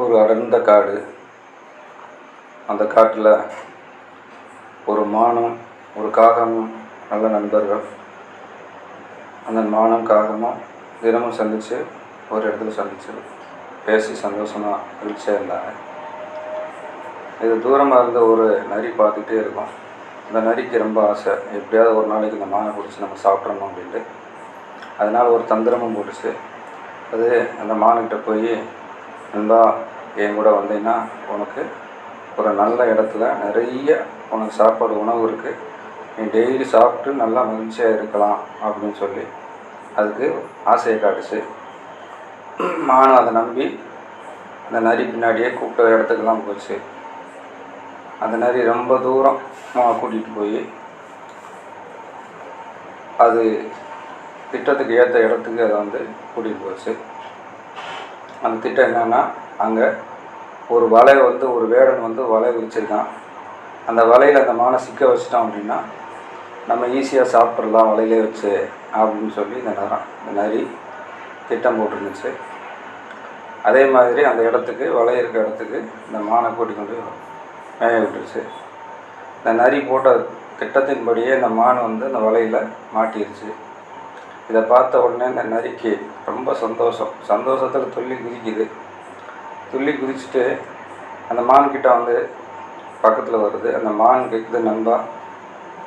ஒரு அடர்ந்த காடு. அந்த காட்டில் ஒரு மானும் ஒரு காகமும் நல்ல நண்பர்கள். அந்த மானும் காகமும் தினமும் சந்தித்து ஒரு இடத்துல சந்தித்து பேசி சந்தோஷமாக மகிழ்ச்சியாக இருந்தாங்க. இது தூரமாக இருந்த ஒரு நரி பார்த்துக்கிட்டே இருக்கும். அந்த நரிக்கு ரொம்ப ஆசை, எப்படியாவது ஒரு நாளைக்கு இந்த மானை பிடிச்சி நம்ம சாப்பிட்றணும் அப்படின்ட்டு. அதனால் ஒரு தந்திரமும் போட்டுச்சு. அது அந்த மானுக்கிட்ட போய், நண்பா என் கூட வந்தீங்கன்னா உனக்கு ஒரு நல்ல இடத்துல நிறைய உனக்கு சாப்பாடு உணவு இருக்குது, நீ டெய்லி சாப்பிட்டு நல்லா மகிழ்ச்சியாக இருக்கலாம் அப்படின்னு சொல்லி அதுக்கு ஆசையை காட்டுச்சு. மானும் அதை நம்பி அந்த நரி பின்னாடியே கூப்பிட்ட இடத்துக்கெல்லாம் போச்சு. அந்த நரி ரொம்ப தூரம் கூட்டிகிட்டு போய் அது திட்டத்துக்கு ஏற்ற இடத்துக்கு அதை கூட்டிகிட்டு போச்சு. அந்த திட்டம் என்னென்னா, அங்கே ஒரு வலை ஒரு வேடன் வலை விரிச்சிருக்கான். அந்த வலையில் அந்த மானை சிக்க வச்சிட்டோம் அப்படின்னா நம்ம ஈஸியாக சாப்பிட்றலாம் வலையிலே வச்சு அப்படின்னு சொல்லி இந்த நரி திட்டம் போட்டுருந்துச்சு. அதே மாதிரி அந்த இடத்துக்கு வலை இருக்க இடத்துக்கு இந்த மானை கூட்டிக் கொண்டு மேய விட்டுருச்சு. இந்த நரி போட்ட திட்டத்தின்படியே இந்த மான் அந்த வலையில் மாட்டிருச்சு. இதை பார்த்த உடனே இந்த நரிக்கு ரொம்ப சந்தோஷத்தில் துள்ளி குதிச்சுட்டு அந்த மான்கிட்ட பக்கத்தில் வருது. அந்த மான் கேட்குது, நண்பா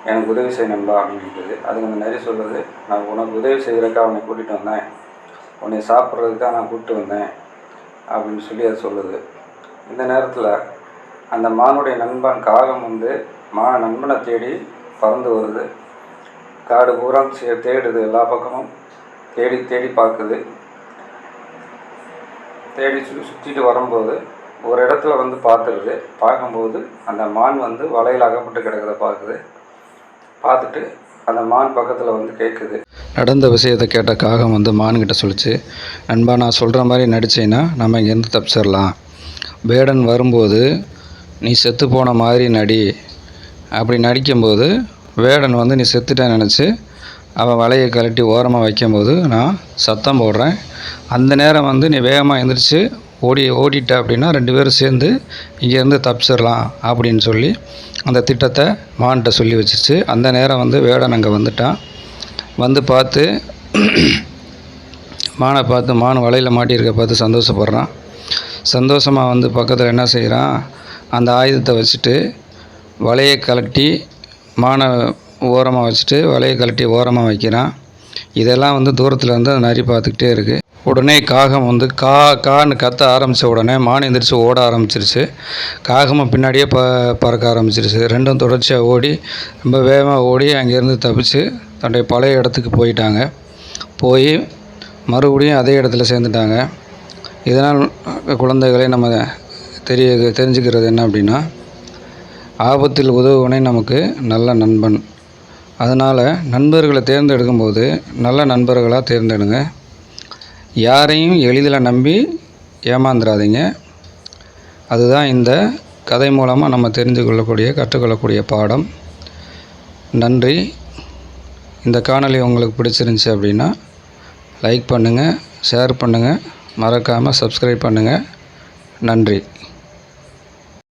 எனக்கு உதவி செய்ய நண்பா அப்படின்னு கேட்குது. அதுக்கு அந்த நரி சொல்லுது, நான் உனக்கு உதவி செய்கிறதுக்காக அவனை கூட்டிகிட்டு வந்தேன், உன்னை சாப்பிட்றதுக்காக நான் கூப்பிட்டு வந்தேன் அப்படின்னு சொல்லி அது சொல்லுது. இந்த நேரத்தில் அந்த மானுடைய நண்பன் காகம் நண்பனை தேடி பறந்து வருது. காடு பூரா தேடுது, எல்லா பக்கமும் தேடி பார்க்குது. தேடி சுற்றிட்டு வரும்போது ஒரு இடத்துல பார்த்துருது. பார்க்கும்போது அந்த மான் வலையில் அகப்பட்டு கிடக்கிறத பார்த்துட்டு அந்த மான் பக்கத்தில் கேட்குது. நடந்த விஷயத்தை கேட்ட காகம் மான்கிட்ட சொல்லிச்சு, நண்பா நான் சொல்கிற மாதிரி நடித்தேன்னா நம்ம இங்கேருந்து தப்பிச்சிடலாம். வேடன் வரும்போது நீ செத்து போன மாதிரி நடி. அப்படி நடிக்கும்போது வேடன் நீ செத்துட்டேன்னு நினச்சி அவன் வலையை கழட்டி ஓரமாக வைக்கும்போது நான் சத்தம் போடுறேன். அந்த நேரம் நீ வேகமாக எழுந்திரிச்சு ஓடிட்ட அப்படின்னா 2 பேரும் சேர்ந்து இங்கேருந்து தப்பிச்சிடலாம் அப்படின்னு சொல்லி அந்த திட்டத்தை மான்கிட்ட சொல்லி வச்சிருச்சு. அந்த நேரம் வேடன் அங்கே வந்துட்டான். பார்த்து மானை பார்த்து மான் வலையில் மாட்டியிருக்க பார்த்து சந்தோஷப்படுறான். சந்தோஷமாக பக்கத்தில் என்ன செய்கிறான், அந்த ஆயுதத்தை வச்சுட்டு வலையை கழட்டி மானை ஓரமாக வச்சுட்டு வலையை கழட்டி ஓரமாக வைக்கிறான். இதெல்லாம் தூரத்தில் அந்த நரி பார்த்துக்கிட்டே இருக்குது. உடனே காகம் கான்னு கத்த ஆரம்பித்த உடனே மான் எந்திரிச்சு ஓட ஆரம்பிச்சிருச்சு. காகமும் பின்னாடியே பறக்க ஆரம்பிச்சிருச்சு. ரெண்டும் தொடர்ச்சியாக ஓடி ரொம்ப வேகமாக ஓடி அங்கேருந்து தப்பிச்சு தன்னுடைய பழைய இடத்துக்கு போயிட்டாங்க. போய் மறுபடியும் அதே இடத்துல சேர்ந்துட்டாங்க. இதனால் குழந்தைகளை நம்ம தெரிஞ்சுக்கிறது என்ன அப்படின்னா, ஆபத்தில் உதவுவனே நமக்கு நல்ல நண்பன். அதனால் நண்பர்களை தேர்ந்தெடுக்கும்போது நல்ல நண்பர்களாக தேர்ந்தெடுங்க. யாரையும் எளிதில் நம்பி ஏமாந்துடாதீங்க. அதுதான் இந்த கதை மூலமாக நம்ம கற்றுக்கொள்ளக்கூடிய பாடம். நன்றி. இந்த காணொளி உங்களுக்கு பிடிச்சிருந்துச்சி அப்படின்னா லைக் பண்ணுங்கள், ஷேர் பண்ணுங்கள், மறக்காமல் சப்ஸ்கிரைப் பண்ணுங்கள். நன்றி.